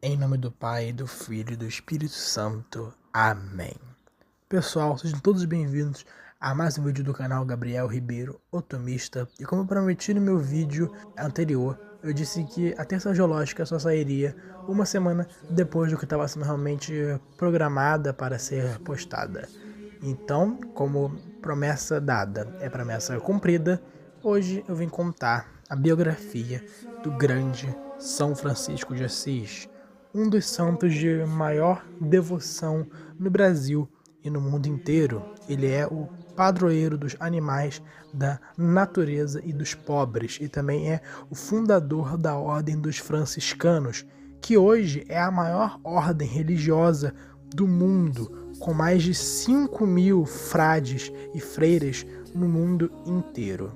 Em nome do Pai, do Filho e do Espírito Santo. Amém. Pessoal, sejam todos bem-vindos a mais um vídeo do canal Gabriel Ribeiro, otomista. E como eu prometi no meu vídeo anterior, eu disse que a terça geológica só sairia uma semana depois do que estava sendo realmente programada para ser postada. Então, como promessa dada é promessa cumprida, hoje eu vim contar a biografia do grande São Francisco de Assis, um dos santos de maior devoção no Brasil e no mundo inteiro. Ele é o padroeiro dos animais, da natureza e dos pobres, e também é o fundador da Ordem dos Franciscanos, que hoje é a maior ordem religiosa do mundo, com mais de 5.000 frades e freiras no mundo inteiro.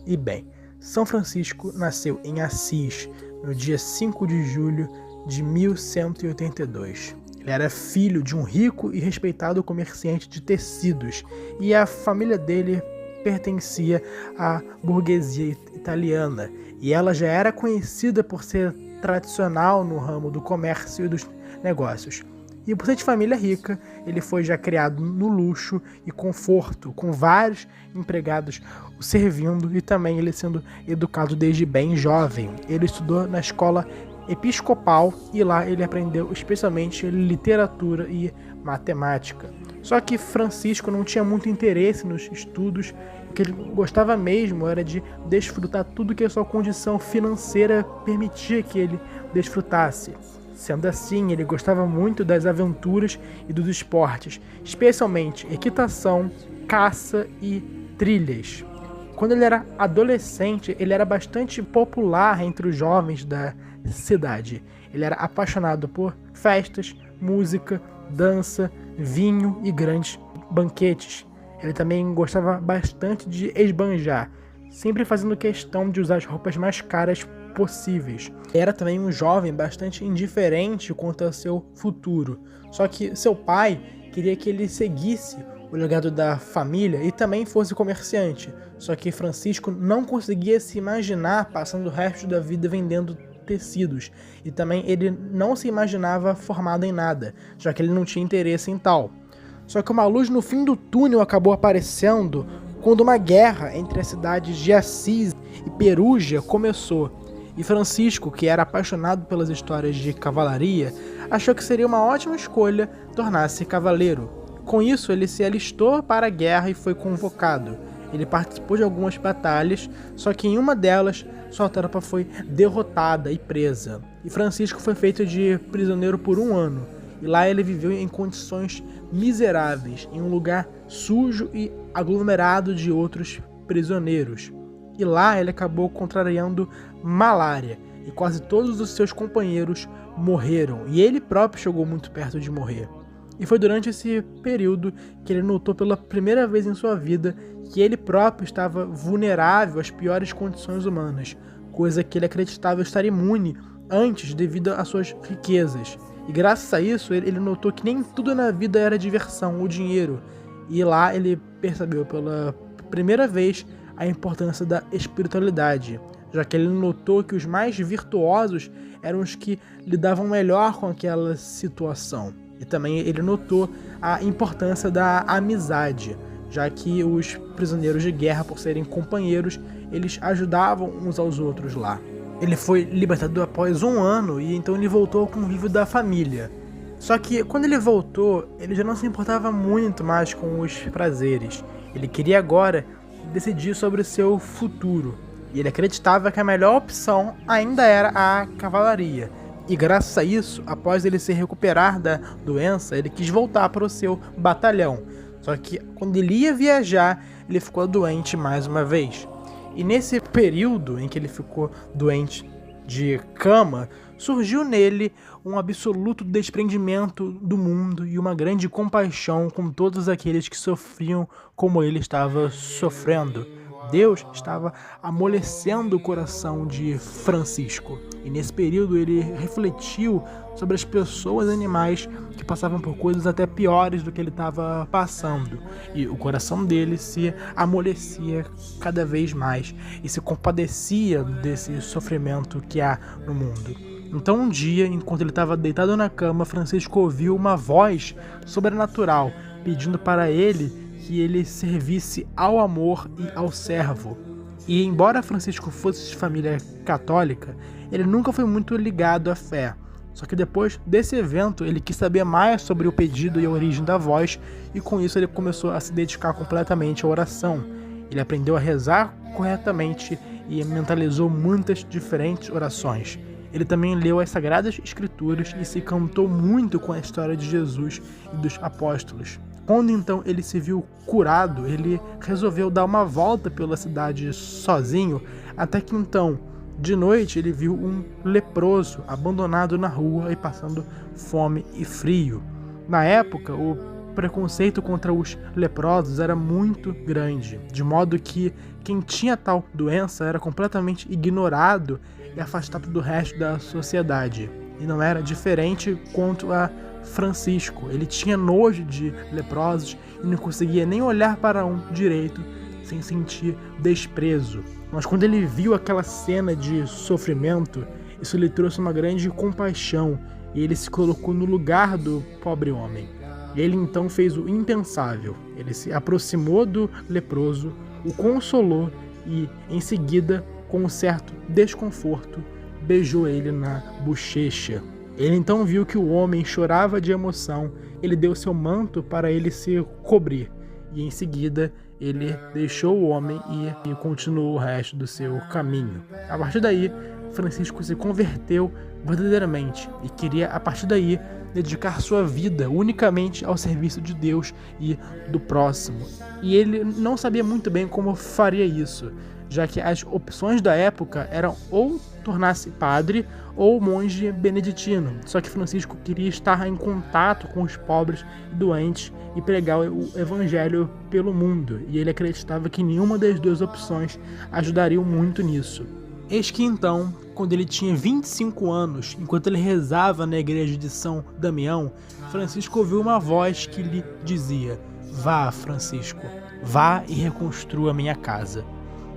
E bem, São Francisco nasceu em Assis no dia 5 de julho de 1182. Ele era filho de um rico e respeitado comerciante de tecidos, e a família dele pertencia à burguesia italiana, e ela já era conhecida por ser tradicional no ramo do comércio e dos negócios. E por ser de família rica, ele foi já criado no luxo e conforto, com vários empregados o servindo, e também ele sendo educado desde bem jovem. Ele estudou na escola episcopal e lá ele aprendeu especialmente literatura e matemática. Só que Francisco não tinha muito interesse nos estudos, o que ele gostava mesmo era de desfrutar tudo que a sua condição financeira permitia que ele desfrutasse. Sendo assim, ele gostava muito das aventuras e dos esportes, especialmente equitação, caça e trilhas. Quando ele era adolescente, ele era bastante popular entre os jovens da cidade. Ele era apaixonado por festas, música, dança, vinho e grandes banquetes. Ele também gostava bastante de esbanjar, sempre fazendo questão de usar as roupas mais caras possíveis. Era também um jovem bastante indiferente quanto ao seu futuro. Só que seu pai queria que ele seguisse o legado da família e também fosse comerciante. Só que Francisco não conseguia se imaginar passando o resto da vida vendendo tecidos, e também ele não se imaginava formado em nada, já que ele não tinha interesse em tal. Só que uma luz no fim do túnel acabou aparecendo quando uma guerra entre as cidades de Assis e Perugia começou. E Francisco, que era apaixonado pelas histórias de cavalaria, achou que seria uma ótima escolha tornar-se cavaleiro. Com isso, ele se alistou para a guerra e foi convocado. Ele participou de algumas batalhas, só que em uma delas, sua tropa foi derrotada e presa. E Francisco foi feito de prisioneiro por 1 ano. E lá ele viveu em condições miseráveis, em um lugar sujo e aglomerado de outros prisioneiros. E lá ele acabou contrariando malária, e quase todos os seus companheiros morreram, e ele próprio chegou muito perto de morrer. E foi durante esse período que ele notou pela primeira vez em sua vida que ele próprio estava vulnerável às piores condições humanas, coisa que ele acreditava estar imune antes devido às suas riquezas. E graças a isso ele notou que nem tudo na vida era diversão ou dinheiro, e lá ele percebeu pela primeira vez a importância da espiritualidade, já que ele notou que os mais virtuosos eram os que lidavam melhor com aquela situação. E também ele notou a importância da amizade, já que os prisioneiros de guerra, por serem companheiros, eles ajudavam uns aos outros lá. Ele foi libertado após 1 ano e então ele voltou ao convívio da família. Só que quando ele voltou, ele já não se importava muito mais com os prazeres. Ele queria agora decidir sobre o seu futuro, e ele acreditava que a melhor opção ainda era a cavalaria. E graças a isso, após ele se recuperar da doença, ele quis voltar para o seu batalhão. Só que quando ele ia viajar, ele ficou doente mais uma vez. E nesse período em que ele ficou doente de cama, surgiu nele um absoluto desprendimento do mundo e uma grande compaixão com todos aqueles que sofriam como ele estava sofrendo. Deus estava amolecendo o coração de Francisco, e nesse período ele refletiu sobre as pessoas e animais que passavam por coisas até piores do que ele estava passando, e o coração dele se amolecia cada vez mais e se compadecia desse sofrimento que há no mundo. Então um dia, enquanto ele estava deitado na cama, Francisco ouviu uma voz sobrenatural pedindo para ele que ele servisse ao amor e ao servo. E embora Francisco fosse de família católica, ele nunca foi muito ligado à fé. Só que depois desse evento, ele quis saber mais sobre o pedido e a origem da voz, e com isso ele começou a se dedicar completamente à oração. Ele aprendeu a rezar corretamente e mentalizou muitas diferentes orações. Ele também leu as Sagradas Escrituras e se encantou muito com a história de Jesus e dos apóstolos. Quando então ele se viu curado, ele resolveu dar uma volta pela cidade sozinho, até que então, de noite, ele viu um leproso abandonado na rua e passando fome e frio. Na época, o preconceito contra os leprosos era muito grande, de modo que quem tinha tal doença era completamente ignorado e afastado do resto da sociedade. E não era diferente quanto a Francisco. Ele tinha nojo de leprosos e não conseguia nem olhar para um direito sem sentir desprezo. Mas quando ele viu aquela cena de sofrimento, isso lhe trouxe uma grande compaixão e ele se colocou no lugar do pobre homem. Ele então fez o impensável. Ele se aproximou do leproso, o consolou e, em seguida, com um certo desconforto, beijou ele na bochecha. Ele então viu que o homem chorava de emoção. Ele deu seu manto para ele se cobrir e, em seguida, ele deixou o homem e continuou o resto do seu caminho. A partir daí, Francisco se converteu verdadeiramente e queria, a partir daí, dedicar sua vida unicamente ao serviço de Deus e do próximo. E ele não sabia muito bem como faria isso, já que as opções da época eram ou tornar-se padre ou monge beneditino. Só que Francisco queria estar em contato com os pobres e doentes e pregar o evangelho pelo mundo, e ele acreditava que nenhuma das duas opções ajudaria muito nisso. Eis que então, quando ele tinha 25 anos, enquanto ele rezava na igreja de São Damião, Francisco ouviu uma voz que lhe dizia: "Vá, Francisco, vá e reconstrua minha casa."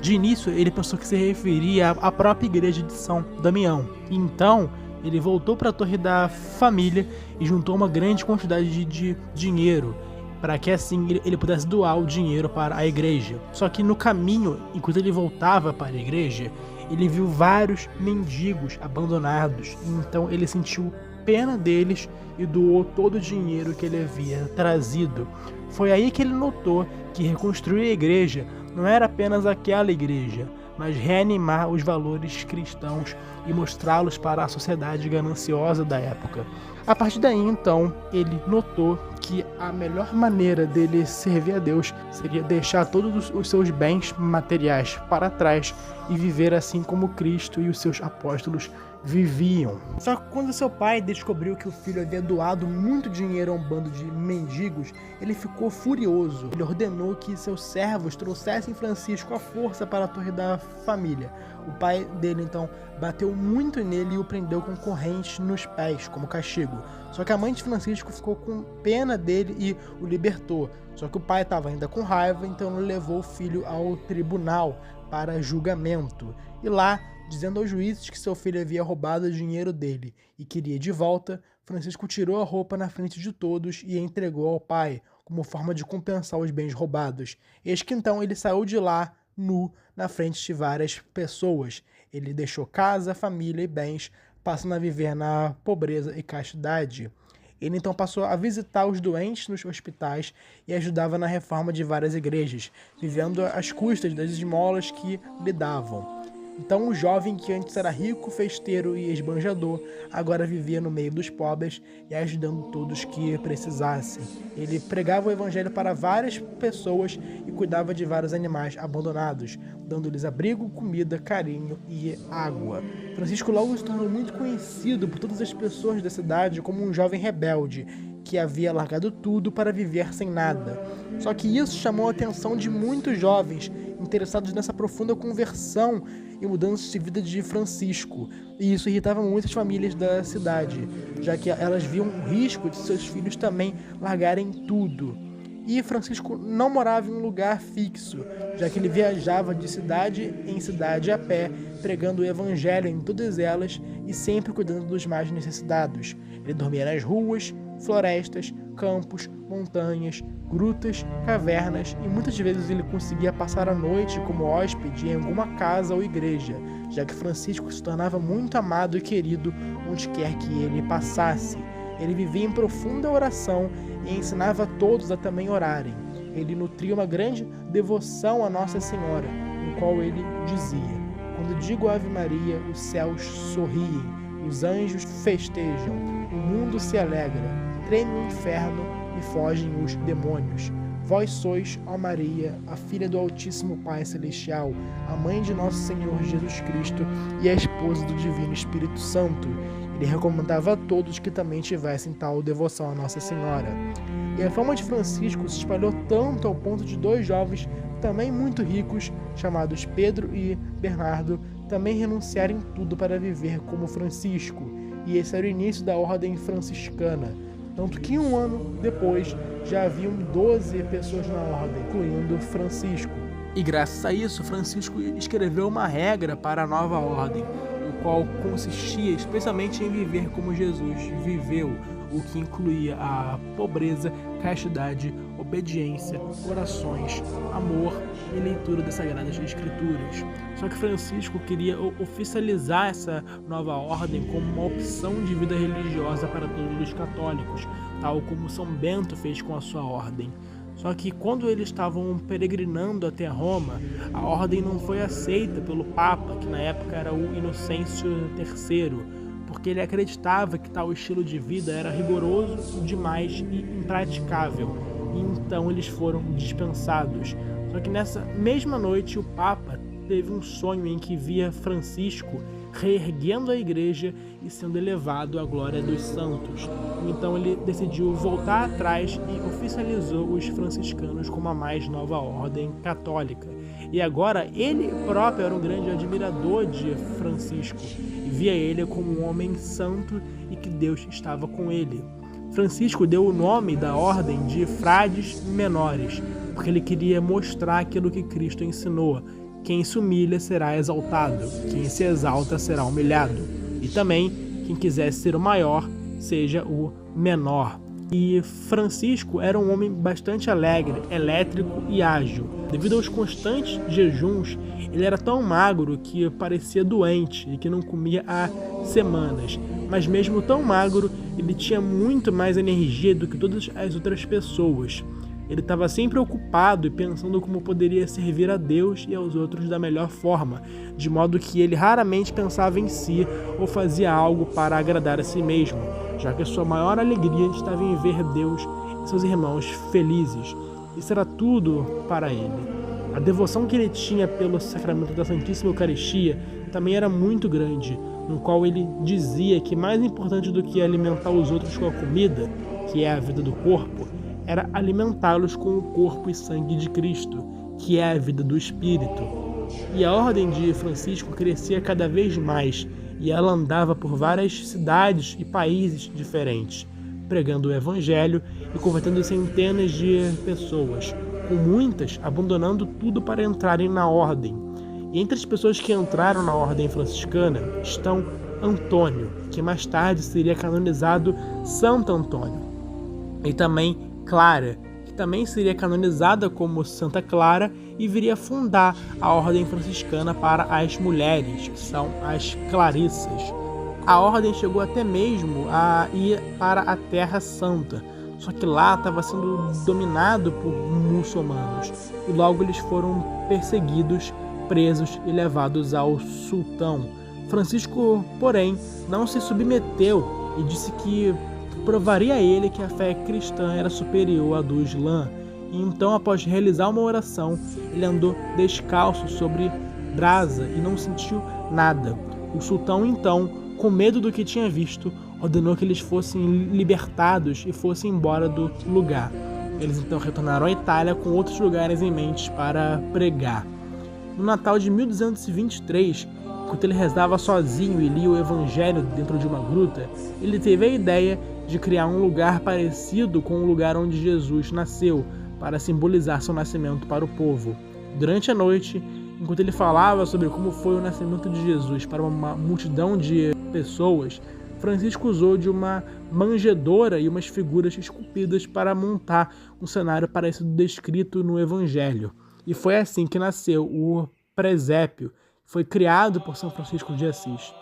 De início, ele pensou que se referia à própria igreja de São Damião. Então, ele voltou para a Torre da Família e juntou uma grande quantidade de dinheiro, para que assim ele pudesse doar o dinheiro para a igreja. Só que no caminho, enquanto ele voltava para a igreja, ele viu vários mendigos abandonados. Então ele sentiu pena deles e doou todo o dinheiro que ele havia trazido. Foi aí que ele notou que reconstruir a igreja não era apenas aquela igreja, mas reanimar os valores cristãos e mostrá-los para a sociedade gananciosa da época. A partir daí, então, ele notou que a melhor maneira dele servir a Deus seria deixar todos os seus bens materiais para trás e viver assim como Cristo e os seus apóstolos viviam. Só que quando seu pai descobriu que o filho havia doado muito dinheiro a um bando de mendigos, ele ficou furioso. Ele ordenou que seus servos trouxessem Francisco à força para a Torre da Família. O pai dele então bateu muito nele e o prendeu com correntes nos pés como castigo. Só que a mãe de Francisco ficou com pena dele e o libertou. Só que o pai estava ainda com raiva, então ele levou o filho ao tribunal para julgamento. E lá, dizendo aos juízes que seu filho havia roubado o dinheiro dele e queria de volta, Francisco tirou a roupa na frente de todos e a entregou ao pai, como forma de compensar os bens roubados. Eis que então ele saiu de lá nu na frente de várias pessoas. Ele deixou casa, família e bens, passando a viver na pobreza e castidade. Ele então passou a visitar os doentes nos hospitais e ajudava na reforma de várias igrejas, vivendo às custas das esmolas que lhe davam. Então o jovem que antes era rico, festeiro e esbanjador, agora vivia no meio dos pobres e ajudando todos que precisassem. Ele pregava o evangelho para várias pessoas e cuidava de vários animais abandonados, dando-lhes abrigo, comida, carinho e água. Francisco logo se tornou muito conhecido por todas as pessoas da cidade como um jovem rebelde, que havia largado tudo para viver sem nada. Só que isso chamou a atenção de muitos jovens interessados nessa profunda conversão e mudança de vida de Francisco. E isso irritava muitas famílias da cidade, já que elas viam o risco de seus filhos também largarem tudo. E Francisco não morava em um lugar fixo, já que ele viajava de cidade em cidade a pé, pregando o evangelho em todas elas e sempre cuidando dos mais necessitados. Ele dormia nas ruas, florestas, campos, montanhas, grutas, cavernas e muitas vezes ele conseguia passar a noite como hóspede em alguma casa ou igreja, já que Francisco se tornava muito amado e querido onde quer que ele passasse. Ele vivia em profunda oração e ensinava a todos a também orarem. Ele nutria uma grande devoção a Nossa Senhora, no qual ele dizia: quando digo Ave Maria, os céus sorriem, os anjos festejam, o mundo se alegra, treme o inferno e fogem os demônios. Vós sois, ó Maria, a filha do Altíssimo Pai Celestial, a mãe de nosso Senhor Jesus Cristo e a esposa do Divino Espírito Santo. Ele recomendava a todos que também tivessem tal devoção a Nossa Senhora. E a fama de Francisco se espalhou tanto ao ponto de 2 jovens também muito ricos, chamados Pedro e Bernardo, também renunciarem tudo para viver como Francisco. E esse era o início da ordem franciscana. Tanto que 1 ano depois já haviam 12 pessoas na ordem, incluindo Francisco. E graças a isso, Francisco escreveu uma regra para a nova ordem, o qual consistia especialmente em viver como Jesus viveu, o que incluía a pobreza, castidade, obediência, orações, amor e leitura das Sagradas Escrituras. Só que Francisco queria oficializar essa nova ordem como uma opção de vida religiosa para todos os católicos, tal como São Bento fez com a sua ordem. Só que quando eles estavam peregrinando até Roma, a ordem não foi aceita pelo Papa, que na época era o Inocêncio III, porque ele acreditava que tal estilo de vida era rigoroso demais e impraticável, e então eles foram dispensados. Só que nessa mesma noite o Papa teve um sonho em que via Francisco reerguendo a igreja e sendo elevado à glória dos santos. Então ele decidiu voltar atrás e oficializou os franciscanos como a mais nova ordem católica. E agora ele próprio era um grande admirador de Francisco e via ele como um homem santo e que Deus estava com ele. Francisco deu o nome da ordem de Frades Menores, porque ele queria mostrar aquilo que Cristo ensinou: quem se humilha será exaltado, quem se exalta será humilhado. E também, quem quiser ser o maior, seja o menor. E Francisco era um homem bastante alegre, elétrico e ágil. Devido aos constantes jejuns, ele era tão magro que parecia doente e que não comia há semanas. Mas mesmo tão magro, ele tinha muito mais energia do que todas as outras pessoas. Ele estava sempre ocupado e pensando como poderia servir a Deus e aos outros da melhor forma, de modo que ele raramente pensava em si ou fazia algo para agradar a si mesmo, já que a sua maior alegria estava em ver Deus e seus irmãos felizes. Isso era tudo para ele. A devoção que ele tinha pelo sacramento da Santíssima Eucaristia também era muito grande, no qual ele dizia que mais importante do que alimentar os outros com a comida, que é a vida do corpo, era alimentá-los com o corpo e sangue de Cristo, que é a vida do Espírito. E a ordem de Francisco crescia cada vez mais, e ela andava por várias cidades e países diferentes, pregando o Evangelho e convertendo centenas de pessoas, com muitas abandonando tudo para entrarem na ordem. E entre as pessoas que entraram na ordem franciscana estão Antônio, que mais tarde seria canonizado Santo Antônio, e também Clara, que também seria canonizada como Santa Clara e viria fundar a ordem franciscana para as mulheres, que são as Clarissas. A ordem chegou até mesmo a ir para a Terra Santa, só que lá estava sendo dominado por muçulmanos e logo eles foram perseguidos, presos e levados ao sultão. Francisco, porém, não se submeteu e disse que provaria a ele que a fé cristã era superior à do Islã. E então, após realizar uma oração, ele andou descalço sobre brasa e não sentiu nada. O sultão, então, com medo do que tinha visto, ordenou que eles fossem libertados e fossem embora do lugar. Eles então retornaram à Itália com outros lugares em mente para pregar. No Natal de 1223, enquanto ele rezava sozinho e lia o Evangelho dentro de uma gruta, ele teve a ideia de criar um lugar parecido com o lugar onde Jesus nasceu, para simbolizar seu nascimento para o povo. Durante a noite, enquanto ele falava sobre como foi o nascimento de Jesus para uma multidão de pessoas, Francisco usou de uma manjedoura e umas figuras esculpidas para montar um cenário parecido descrito no Evangelho. E foi assim que nasceu o presépio, que foi criado por São Francisco de Assis.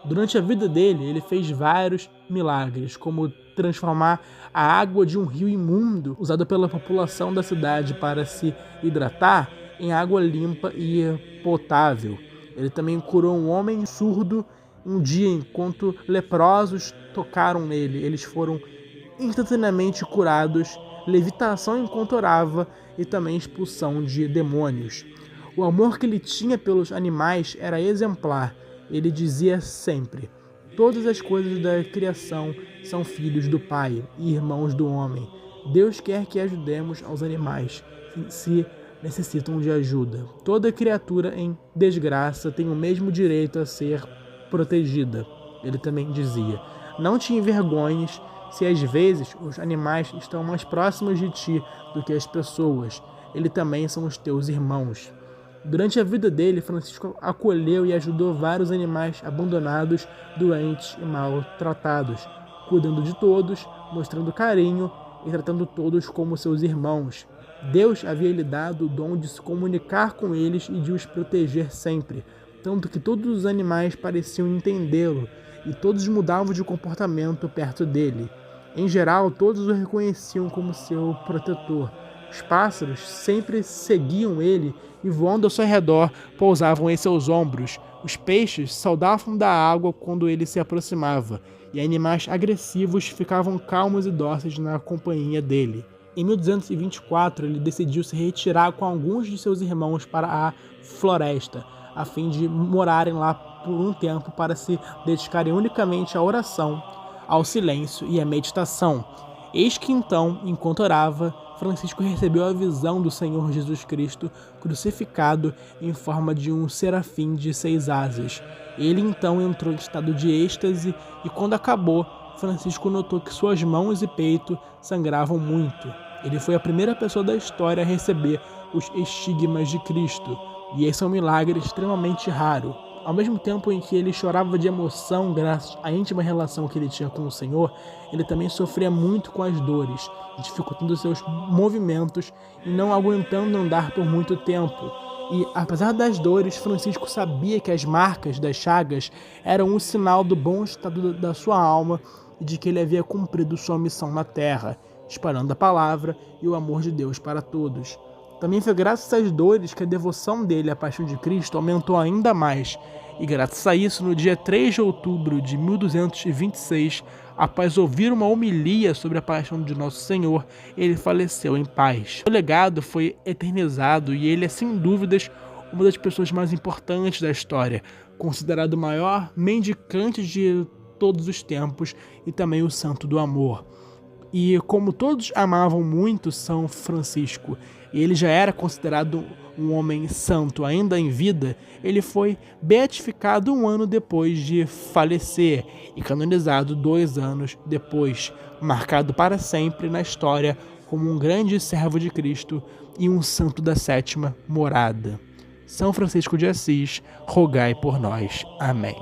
Durante a vida dele, ele fez vários milagres, como transformar a água de um rio imundo, usado pela população da cidade para se hidratar, em água limpa e potável. Ele também curou um homem surdo um dia enquanto leprosos tocaram nele. Eles foram instantaneamente curados, levitação enquanto orava e também expulsão de demônios. O amor que ele tinha pelos animais era exemplar. Ele dizia sempre: todas as coisas da criação são filhos do Pai e irmãos do homem. Deus quer que ajudemos aos animais se necessitam de ajuda. Toda criatura em desgraça tem o mesmo direito a ser protegida. Ele também dizia: não te envergonhes se às vezes os animais estão mais próximos de ti do que as pessoas. Eles também são os teus irmãos. Durante a vida dele, Francisco acolheu e ajudou vários animais abandonados, doentes e maltratados, cuidando de todos, mostrando carinho e tratando todos como seus irmãos. Deus havia lhe dado o dom de se comunicar com eles e de os proteger sempre, tanto que todos os animais pareciam entendê-lo e todos mudavam de comportamento perto dele. Em geral, todos o reconheciam como seu protetor. Os pássaros sempre seguiam ele e, voando ao seu redor, pousavam em seus ombros. Os peixes saudavam da água quando ele se aproximava, e animais agressivos ficavam calmos e dóceis na companhia dele. Em 1224, ele decidiu se retirar com alguns de seus irmãos para a floresta, a fim de morarem lá por um tempo para se dedicarem unicamente à oração, ao silêncio e à meditação. Eis que então, enquanto orava, Francisco recebeu a visão do Senhor Jesus Cristo crucificado em forma de um serafim de 6 asas. Ele então entrou em estado de êxtase e, quando acabou, Francisco notou que suas mãos e peito sangravam muito. Ele foi a primeira pessoa da história a receber os estigmas de Cristo, e esse é um milagre extremamente raro. Ao mesmo tempo em que ele chorava de emoção graças à íntima relação que ele tinha com o Senhor, ele também sofria muito com as dores, dificultando seus movimentos e não aguentando andar por muito tempo. E, apesar das dores, Francisco sabia que as marcas das chagas eram um sinal do bom estado da sua alma e de que ele havia cumprido sua missão na terra, espalhando a palavra e o amor de Deus para todos. Também foi graças às dores que a devoção dele à paixão de Cristo aumentou ainda mais, e graças a isso, no dia 3 de outubro de 1226, após ouvir uma homilia sobre a paixão de Nosso Senhor, ele faleceu em paz. O legado foi eternizado e ele é, sem dúvidas, uma das pessoas mais importantes da história, considerado o maior mendicante de todos os tempos e também o santo do amor. E como todos amavam muito São Francisco, e ele já era considerado um homem santo ainda em vida, ele foi beatificado 1 ano depois de falecer e canonizado 2 anos depois, marcado para sempre na história como um grande servo de Cristo e um santo da 7ª morada. São Francisco de Assis, rogai por nós. Amém.